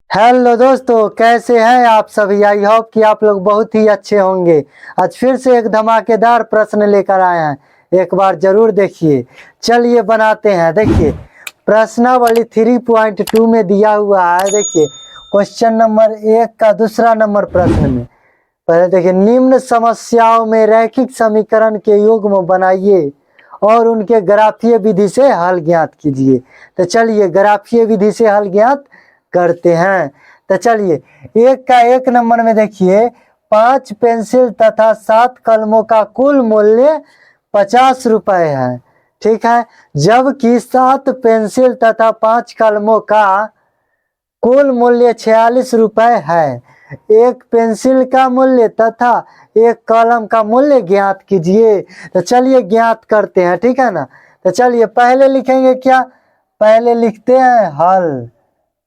Hello दोस्तों, कैसे हैं आप सभी। आई होप कि आप लोग बहुत ही अच्छे होंगे। आज फिर से एक धमाकेदार प्रश्न लेकर आए हैं, एक बार जरूर देखिए। चलिए बनाते हैं। देखिए प्रश्नावली 3.2 में दिया हुआ है। देखिए क्वेश्चन नंबर 1 का दूसरा नंबर प्रश्न में पहले देखिए, निम्न समस्याओं में रैखिक समीकरण के युग्म बनाइए और उनके ग्राफीय विधि से हल ज्ञात कीजिए। तो चलिए ग्राफीय विधि से हल ज्ञात करते हैं। तो चलिए एक का 1 नंबर में देखिए, 5 पेंसिल तथा 7 कलमों का कुल मूल्य 50 रुपए है। ठीक है, जबकि 7 पेंसिल तथा 5 कलमों का कुल मूल्य 46 रुपए है। एक पेंसिल का मूल्य तथा एक कलम का मूल्य ज्ञात कीजिए। तो चलिए ज्ञात करते हैं, ठीक है ना। तो चलिए पहले लिखेंगे क्या, पहले लिखते हैं हल।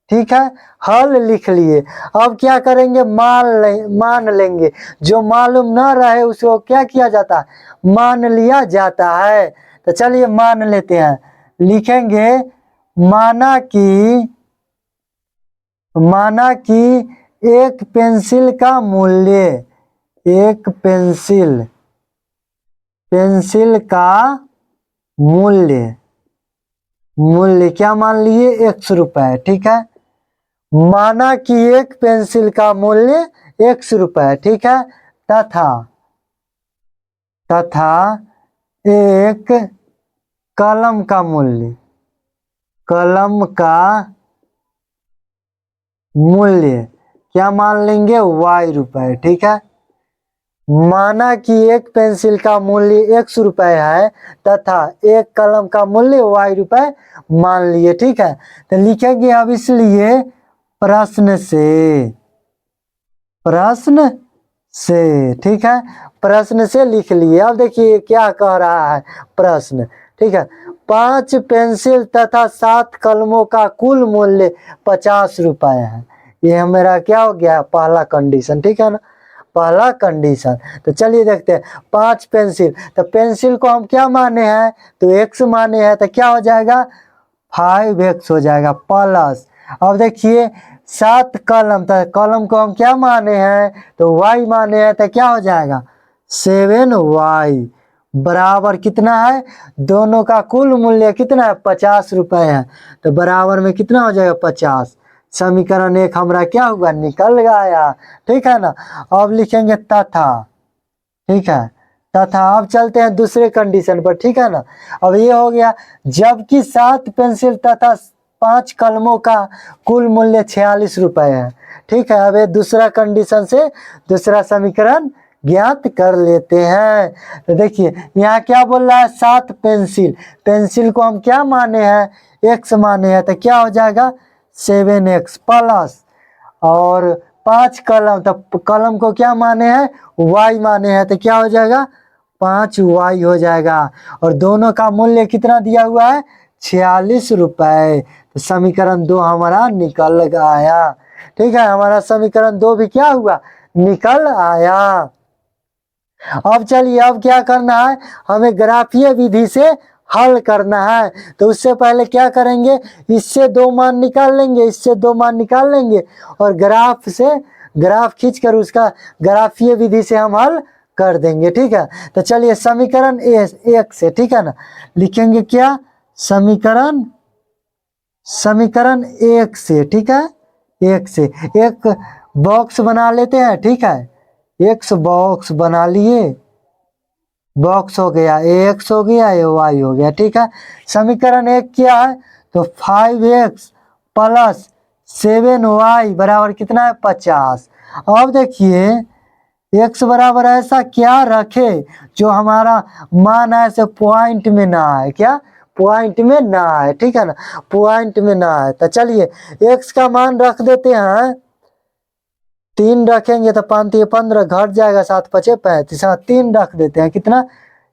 ठीक है, हल लिख लिए। अब क्या करेंगे, मान लेंगे। जो मालूम ना रहे उसको क्या किया जाता है, मान लिया जाता है। तो चलिए मान लेते हैं, लिखेंगे माना कि एक पेंसिल का मूल्य, एक पेंसिल का मूल्य क्या मान लिए, 100 रुपए। ठीक है, माना कि एक पेंसिल का मूल्य 100 रुपए। ठीक है, तथा एक कलम का मूल्य क्या मान लेंगे, y रुपए। ठीक है, माना कि एक पेंसिल का मूल्य 100 रुपए है तथा एक कलम का मूल्य y रुपए मान लिए। ठीक है, तो लिखेंगे अब इसलिए प्रश्न से। ठीक है, प्रश्न से लिख लिए। अब देखिए क्या कह रहा है प्रश्न। ठीक है, 5 पेंसिल तथा 7 कलमों का कुल मूल्य 50 रुपए है। ये मेरा क्या हो गया, पहला कंडीशन। ठीक है ना, पहला कंडीशन। तो चलिए देखते हैं, 5 पेंसिल, तो पेंसिल को हम क्या माने हैं, तो x माने हैं। तो क्या हो जाएगा, 5x हो जाएगा प्लस। अब देखिए 7 कलम, तो कलम को हम क्या माने हैं, तो y माने हैं। तो क्या हो जाएगा, 7y बराबर कितना है, दोनों का कुल मूल्य कितना है, 50 रुपए है। तो बराबर में कितना हो जाएगा, 50। समीकरण 1 हमारा क्या हुआ, निकल गया। ठीक है ना। अब लिखेंगे तथा। ठीक है, तथा अब चलते हैं दूसरे कंडीशन पर। ठीक है ना, अब ये हो गया, जबकि 7 पेंसिल तथा 5 कलमों का कुल मूल्य 46 रुपए है। ठीक है, अब ये दूसरा कंडीशन से दूसरा समीकरण ज्ञात कर लेते हैं। तो देखिए यहाँ क्या बोल रहा है, 7 पेंसिल को हम क्या माने हैं, x माने हैं। तो क्या हो जाएगा, 7x प्लस, और 5 कलम, तो कलम को क्या माने हैं, y माने हैं। तो क्या हो जाएगा, 5y हो जाएगा। और दोनों का मूल्य कितना दिया हुआ है, 46 रुपए। तो समीकरण 2 हमारा निकल आया। ठीक है, हमारा समीकरण 2 भी क्या हुआ, निकल आया। अब चलिए अब क्या करना है, हमें ग्राफीय विधि से हल करना है। तो उससे पहले क्या करेंगे, इससे 2 मान निकाल लेंगे, इससे 2 मान निकाल लेंगे, और ग्राफ खींचकर उसका ग्राफीय विधि से हम हल कर देंगे। ठीक है, तो चलिए समीकरण 1 से, ठीक है ना, लिखेंगे क्या, समीकरण 1 से। ठीक है, 1 से एक बॉक्स बना लेते हैं। ठीक है, x बॉक्स बना लिए, बॉक्स हो गया, x हो गया, y हो गया। ठीक है, समीकरण 1 क्या है, तो 5x प्लस 7y बराबर कितना है, 50। अब देखिए x बराबर ऐसा क्या रखे जो हमारा मान है से पॉइंट में ना आए, क्या पॉइंट में ना आए। ठीक है ना, पॉइंट में ना आए। तो चलिए x का मान रख देते हैं, 3 रखेंगे तो 5 3 15 घट जाएगा, 7 5 35, 3 रख देते हैं। कितना,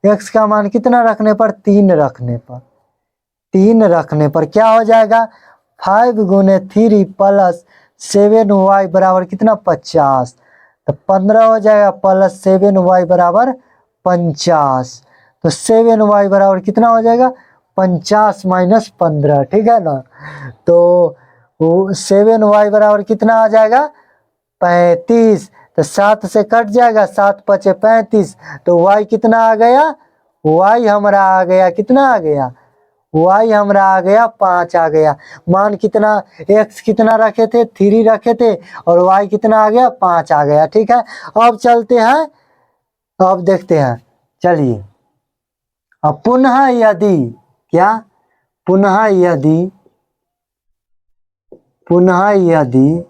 x का मान कितना रखने पर, 3 रखने पर क्या हो जाएगा, 5 गुने 3 प्लस 7y बराबर कितना, 50। तो 15 हो जाएगा प्लस 7y बराबर 50। तो 7y बराबर कितना हो जाएगा, 50 माइनस 15। ठीक है ना, तो वो 7y बराबर कितना आ जाएगा 35। तो 7 से कट जाएगा, 7 पचे 35। तो y कितना आ गया, y हमारा आ गया कितना आ गया, y हमारा आ गया 5 आ गया। मान कितना, x कितना रखे थे 3 रखे थे, और y कितना आ गया 5 आ गया। ठीक है, अब चलते हैं, अब देखते हैं, चलिए। अब पुनः यदि, क्या, पुनः यदि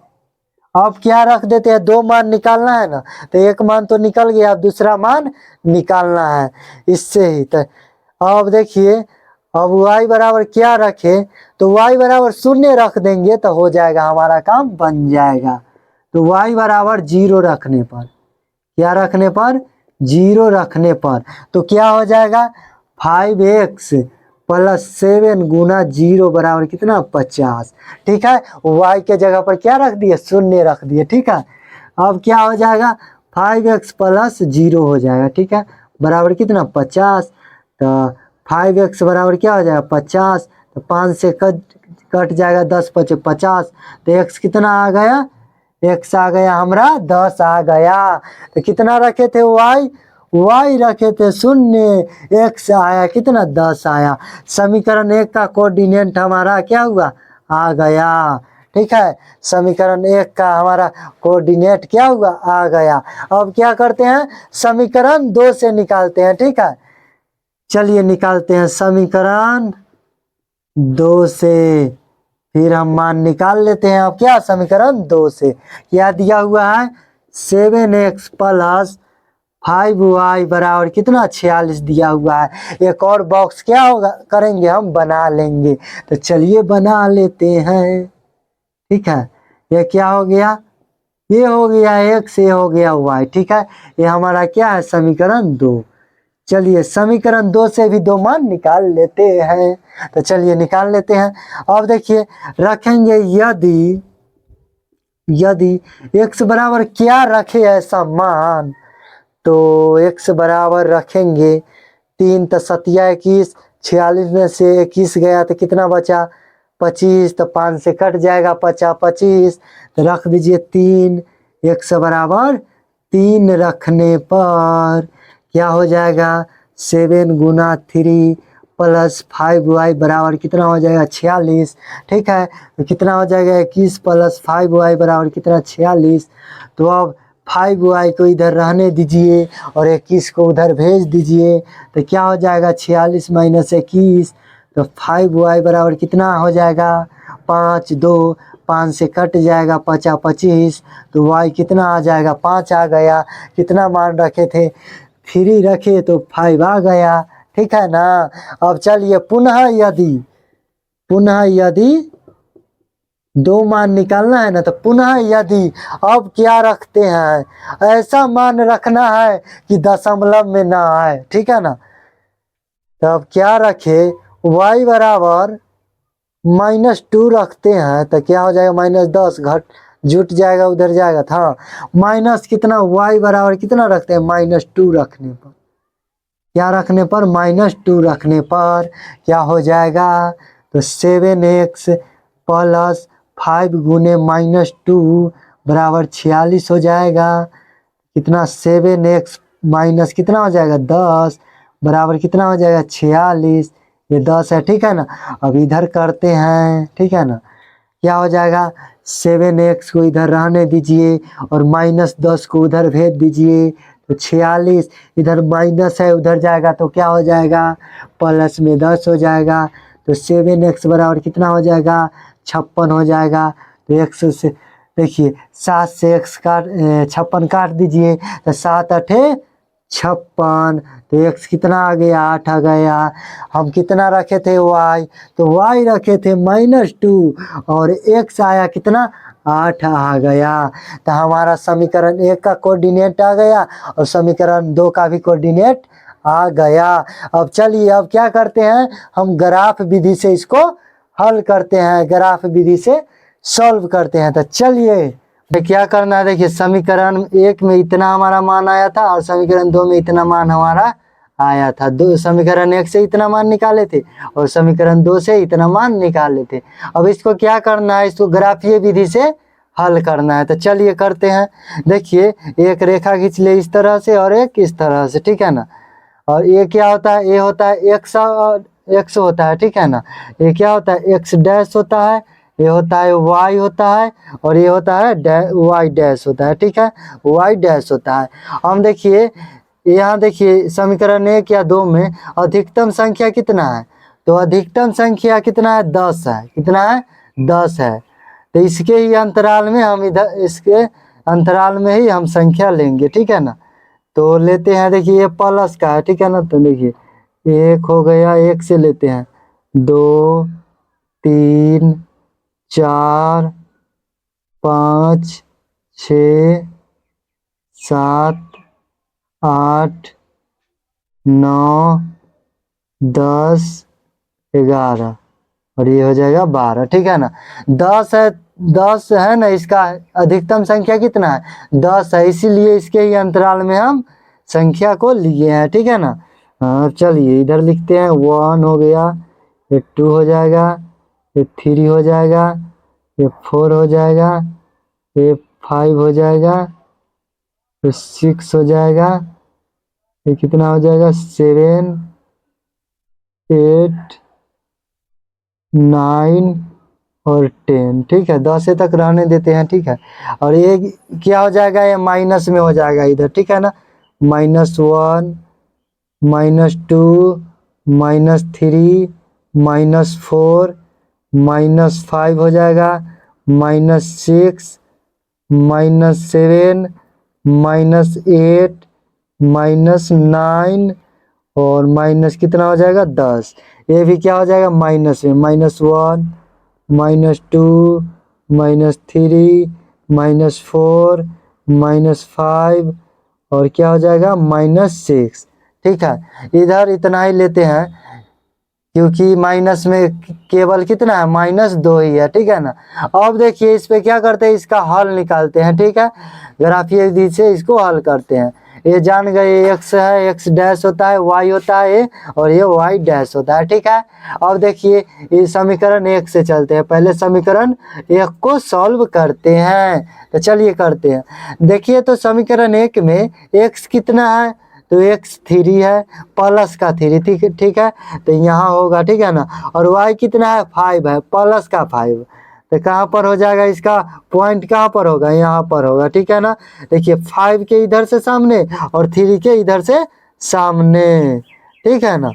अब क्या रख देते हैं, दो मान निकालना है ना, तो एक मान तो निकल गया, अब दूसरा मान निकालना है इससे ही। तो अब देखिए, अब y बराबर क्या रखे, तो y बराबर 0 रख देंगे तो हो जाएगा, हमारा काम बन जाएगा। तो y बराबर 0 रखने पर, क्या रखने पर, 0 रखने पर, तो क्या हो जाएगा 5x प्लस 7 गुना 0 बराबर कितना 50। ठीक है, y के जगह पर क्या रख दिए, 0 रख दिए। ठीक है, अब क्या हो जाएगा 5x प्लस 0 हो जाएगा। ठीक है, बराबर कितना 50। तो 5x बराबर क्या हो जाएगा 50। तो 5 से कट जाएगा, 10 पचे 50। तो x कितना आ गया, x आ गया हमारा 10 आ गया। तो कितना रखे थे y रखे थे 0, x आया कितना 10 आया। समीकरण 1 का कोऑर्डिनेट हमारा क्या हुआ, आ गया। ठीक है, समीकरण 1 का हमारा कोऑर्डिनेट क्या हुआ, आ गया। अब क्या करते हैं, समीकरण 2 से निकालते हैं। ठीक है, चलिए निकालते हैं समीकरण 2 से, फिर हम मान निकाल लेते हैं। अब क्या, समीकरण 2 से क्या दिया हुआ है, 7x प्लस 5y बराबर कितना 46 दिया हुआ है। एक और बॉक्स क्या होगा, करेंगे हम, बना लेंगे। तो चलिए बना लेते हैं। ठीक है, ये क्या हो गया, ये हो गया x, ये हो गया y। ठीक है, ये हमारा क्या है, समीकरण 2। चलिए समीकरण 2 से भी दो मान निकाल लेते हैं। तो चलिए निकाल लेते हैं। अब देखिए, रखेंगे यदि x बराबर क्या रखे ऐसा मान, तो x बराबर रखेंगे 3 तो 7 21, 46 में से 21 गया तो कितना बचा 25। तो 5 से कट जाएगा, 50 25। तो रख दीजिए 3, x बराबर 3 रखने पर क्या हो जाएगा, 7 गुना 3 प्लस 5y बराबर कितना हो जाएगा 46। ठीक है, तो कितना हो जाएगा 21 प्लस 5y बराबर कितना 46। तो अब 5y को इधर रहने दीजिए और 21 को उधर भेज दीजिए। तो क्या हो जाएगा 46 माइनस 21। तो 5y बराबर कितना हो जाएगा 5 2, 5 से कट जाएगा 50 25। तो y कितना आ जाएगा 5 आ गया। कितना मान रखे थे 3 रखे तो 5 आ गया। ठीक है ना। अब चलिए पुनः यदि दो मान निकालना है ना, तो पुनः यदि अब क्या रखते हैं, ऐसा मान रखना है कि दशमलव में ना आए। ठीक है ना। तो अब क्या रखे, y बराबर -2 रखते हैं तो क्या हो जाएगा -10 घट जुट जाएगा, उधर जाएगा था माइनस कितना, y बराबर कितना रखते हैं -2 रखने पर, क्या रखने पर -2 रखने पर क्या हो जाएगा, तो 7x प्लस 5 गुने -2 बराबर 46 हो जाएगा। कितना 7x माइनस कितना हो जाएगा 10 बराबर कितना हो जाएगा 46। ये 10 है। ठीक है ना। अब इधर करते हैं। ठीक है ना। क्या हो जाएगा 7x को इधर रहने दीजिए और -10 को उधर भेज दीजिए। तो 46 इधर माइनस है, उधर जाएगा तो क्या हो जाएगा प्लस में 10 हो जाएगा। तो 7x बराबर कितना हो जाएगा 56 हो जाएगा। तो x से देखिए 7 से x काट 56 काट दीजिए तो 7 8 56। तो x कितना आ गया 8 आ गया। हम कितना रखे थे y, तो y रखे थे -2 और x आया कितना 8 आ गया। तो हमारा समीकरण 1 का कोऑर्डिनेट आ गया और समीकरण 2 का भी कोऑर्डिनेट आ गया। अब चलिए अब क्या करते हैं, हम ग्राफ विधि से इसको हल करते हैं, ग्राफ विधि से सॉल्व करते हैं। तो चलिए तो क्या करना है, देखिए समीकरण 1 में इतना हमारा मान आया था और समीकरण 2 में इतना मान हमारा आया था। दो समीकरण 1 से इतना मान निकाले थे और समीकरण 2 से इतना मान निकाले थे। अब इसको क्या करना है, इसको ग्राफीय विधि से हल करना है। तो चलिए करते हैं। देखिए एक रेखा खींच ले इस तरह से और एक इस तरह से, ठीक है ना। और ये क्या होता है, ये होता है एक्स और एक्स होता है, ठीक है ना। ये क्या होता है, एक्स डैश होता है, ये होता है वाई होता है और ये होता है वाई डैश होता है, ठीक है, वाई डैश होता है। हम देखिए यहाँ देखिए समीकरण 1 या 2 में अधिकतम संख्या कितना है, तो अधिकतम संख्या कितना है, 10 है। कितना है, 10 है। तो इसके ही अंतराल में हम इधर इसके अंतराल में ही हम संख्या लेंगे, ठीक है ना। तो लेते हैं, देखिए ये प्लस का है, ठीक है ना। तो देखिए 1 हो गया, 1 से लेते हैं 2 3 4 5 6 7 8 9 10 11 और ये हो जाएगा 12, ठीक है ना। 10 है, 10 है ना, इसका अधिकतम संख्या कितना है, 10 है, इसीलिए इसके ही अंतराल में हम संख्या को लिए हैं, ठीक है ना। हाँ चलिए इधर लिखते हैं, 1 हो गया, ये 2 हो जाएगा, ये 3 हो जाएगा, ये 4 हो जाएगा, ये 5 हो जाएगा, ये 6 हो जाएगा, ये कितना हो जाएगा, 7 8 9 और 10, ठीक है। 10 तक रहने देते हैं, ठीक है। और ये क्या हो जाएगा, ये माइनस में हो जाएगा इधर, ठीक है ना। -1 -2 -3 -4 -5 हो जाएगा, -6 -7 -8 -9 और माइनस कितना हो जाएगा, 10। ये भी क्या हो जाएगा, माइनस में, -1 -2 -3 -4 -5 और क्या हो जाएगा, -6, ठीक है। इधर इतना ही लेते हैं क्योंकि माइनस में केवल कितना है, -2 ही है, ठीक है ना। अब देखिए इस पे क्या करते हैं, इसका हल निकालते हैं, ठीक है। ग्राफीय विधि से इसको हल करते हैं। ये जान गए, एक्स है, एक्स डैश होता है, वाई होता है और ये वाई डैश होता है, ठीक है। अब देखिए इस समीकरण 1 से चलते हैं, पहले समीकरण 1 को सॉल्व करते हैं। तो चलिए करते हैं। देखिए तो समीकरण 1 में एक्स कितना है, तो एक्स 3 है, प्लस का 3, ठीक है, ठीक है। तो यहाँ होगा, ठीक है ना। और वाई कितना है, 5 है, प्लस का 5। तो कहाँ पर हो जाएगा, इसका पॉइंट कहाँ पर होगा, यहाँ पर होगा, ठीक है ना। देखिए 5 के इधर से सामने और 3 के इधर से सामने, ठीक है ना।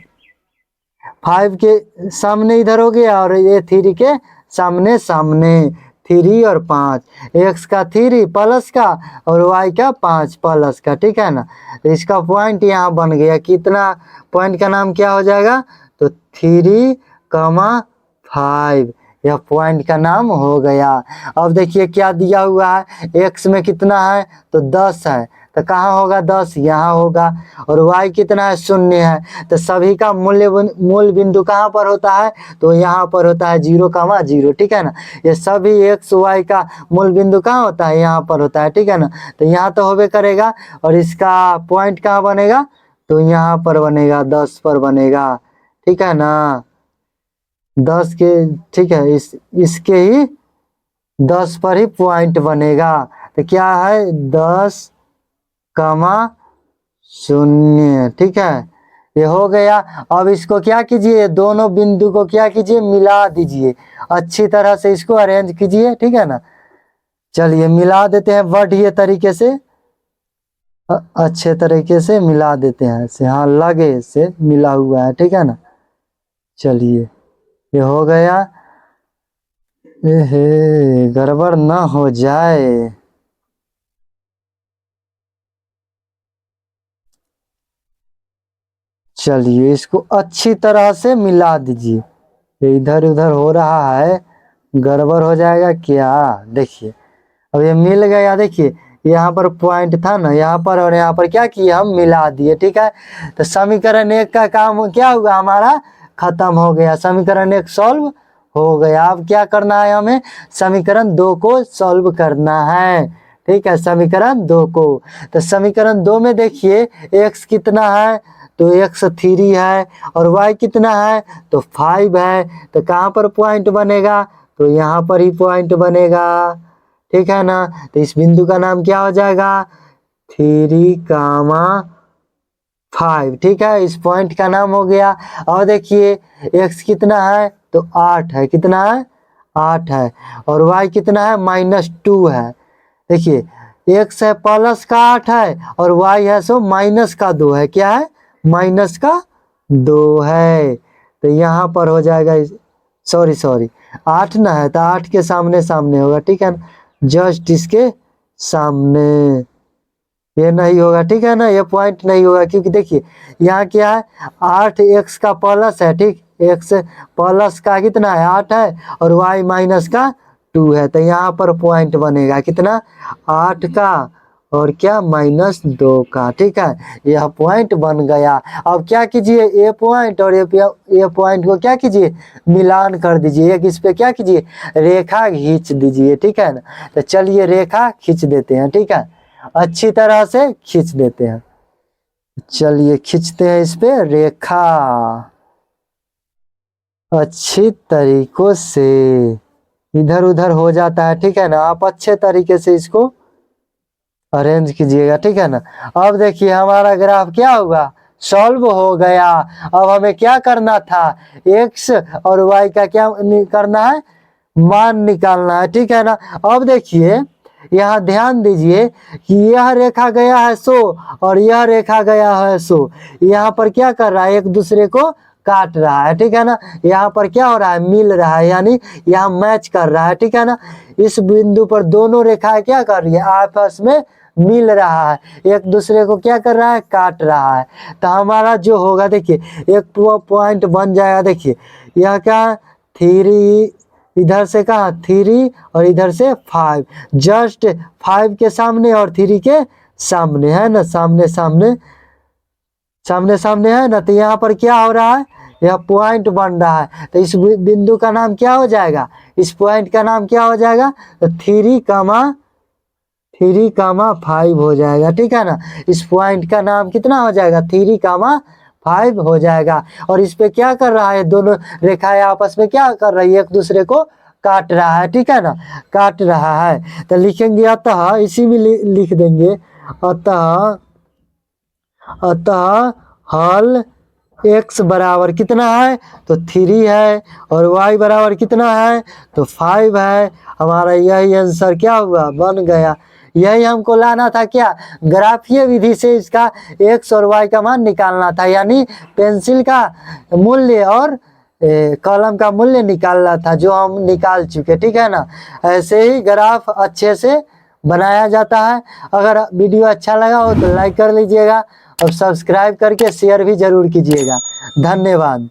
5 के सामने इधर हो गया और ये 3 के सामने सामने, 3 और 5, एक्स का 3 प्लस का और वाई का 5 प्लस का, ठीक है ना। तो इसका पॉइंट यहाँ बन गया, कितना, पॉइंट का नाम क्या हो जाएगा, तो 3,5, यह पॉइंट का नाम हो गया। अब देखिए क्या दिया हुआ है, एक्स में कितना है, तो 10 है, तो कहाँ होगा 10, यहाँ होगा। और y कितना है, 0 है। तो सभी का मूल बिंदु कहाँ पर होता है, तो यहाँ पर होता है 0,0, ठीक है ना। ये सभी x y का मूल बिंदु कहाँ होता है, यहाँ पर होता है, ठीक है ना। तो यहाँ तो होबे करेगा और इसका पॉइंट कहाँ बनेगा, तो यहाँ पर बनेगा, 10 पर बनेगा, ठीक है ना। 10 के, ठीक है, इसके ही 10 पर ही पॉइंट बनेगा। तो क्या है, 10,0, ठीक है, ये हो गया। अब इसको क्या कीजिए, दोनों बिंदु को क्या कीजिए, मिला दीजिए, अच्छी तरह से इसको अरेंज कीजिए, ठीक है ना। चलिए मिला देते हैं बढ़िया तरीके से, अच्छे तरीके से मिला देते हैं ऐसे, हाँ लगे से मिला हुआ है, ठीक है ना। चलिए ये हो गया, गड़बड़ ना हो जाए। चलिए इसको अच्छी तरह से मिला दीजिए, ये इधर उधर हो रहा है, गड़बड़ हो जाएगा क्या, देखिए अब ये मिल गया। देखिए यहाँ पर पॉइंट था ना, यहाँ पर और यहाँ पर क्या किया, हम मिला दिए, ठीक है। तो समीकरण 1 का काम क्या हुआ, हमारा खत्म हो गया, समीकरण 1 सॉल्व हो गया। अब क्या करना है, हमें समीकरण 2 को सॉल्व करना है, ठीक है, समीकरण 2 को। तो समीकरण 2 में देखिए एक्स कितना है, तो एक्स 3 है और वाई कितना है तो 5 है। तो कहाँ पर पॉइंट बनेगा तो यहाँ पर ही पॉइंट बनेगा, ठीक है ना। तो इस बिंदु का नाम क्या हो जाएगा 3,5, ठीक है। इस पॉइंट का नाम हो गया। और देखिए एक्स कितना है तो 8 है, कितना है 8 है और वाई कितना है -2 है। देखिए एक्स है प्लस का 8 है और वाई है सो माइनस का 2 है, क्या है -2 है। तो यहाँ पर हो जाएगा सॉरी 8 ना है तो 8 के सामने सामने होगा, ठीक है ना, जस्ट इसके सामने। ये नहीं होगा, ठीक है ना, ये पॉइंट नहीं होगा क्योंकि देखिए यहाँ क्या है 8 एक्स का प्लस है, ठीक, एक्स प्लस का कितना है 8 है और वाई माइनस का 2 है। तो यहाँ पर पॉइंट बनेगा कितना 8 का और क्या -2 का, ठीक है। यह पॉइंट बन गया। अब क्या कीजिए ए पॉइंट और ए पॉइंट को क्या कीजिए मिलान कर दीजिए, एक इस पे क्या कीजिए रेखा खींच दीजिए, ठीक है ना। तो चलिए रेखा खींच देते हैं, ठीक है, अच्छी तरह से खींच देते हैं। चलिए खींचते हैं इस पे रेखा अच्छी तरीकों से, इधर उधर हो जाता है, ठीक है ना। आप अच्छे तरीके से इसको अरेंज कीजिएगा, ठीक है ना। अब देखिए हमारा ग्राफ क्या होगा सॉल्व हो गया। अब हमें क्या करना था एक्स और वाई का क्या करना है मान निकालना है, ठीक है ना। अब देखिए यहाँ ध्यान दीजिए कि यह रेखा गया है सो और यह रेखा गया है सो, यहाँ पर क्या कर रहा है एक दूसरे को काट रहा है, ठीक है ना। यहाँ पर क्या हो रहा है मिल रहा है, यानी यहाँ मैच कर रहा है, ठीक है ना। इस बिंदु पर दोनों रेखाएं क्या कर रही है आपस में मिल रहा है, एक दूसरे को क्या कर रहा है काट रहा है। तो हमारा जो होगा देखिए एक पॉइंट बन जाएगा। देखिए यह क्या 3 इधर से कहा 3 और इधर से 5, जस्ट 5 के सामने और 3 के सामने है ना, सामने सामने है ना। तो यहाँ पर क्या हो रहा है यह पॉइंट बन रहा है। तो इस बिंदु का नाम क्या हो जाएगा इस पॉइंट का नाम क्या हो जाएगा तो 3,5 हो जाएगा, ठीक है ना। इस पॉइंट का नाम कितना हो जाएगा 3,5 हो जाएगा। और इस पे क्या कर रहा है दोनों रेखाएं आपस में क्या कर रही है एक दूसरे को काट रहा है, ठीक है ना, काट रहा है। तो लिखेंगे अतः इसी में लिख देंगे अतः हल x बराबर कितना है तो 3 है और y बराबर कितना है तो 5 है। हमारा यही आंसर क्या हुआ बन गया। यही हमको लाना था क्या ग्राफीय विधि से इसका x और y का मान निकालना था, यानी पेंसिल का मूल्य और कलम का मूल्य निकालना था, जो हम निकाल चुके, ठीक है ना। ऐसे ही ग्राफ अच्छे से बनाया जाता है। अगर वीडियो अच्छा लगा हो तो लाइक कर लीजिएगा और सब्सक्राइब करके शेयर भी जरूर कीजिएगा। धन्यवाद।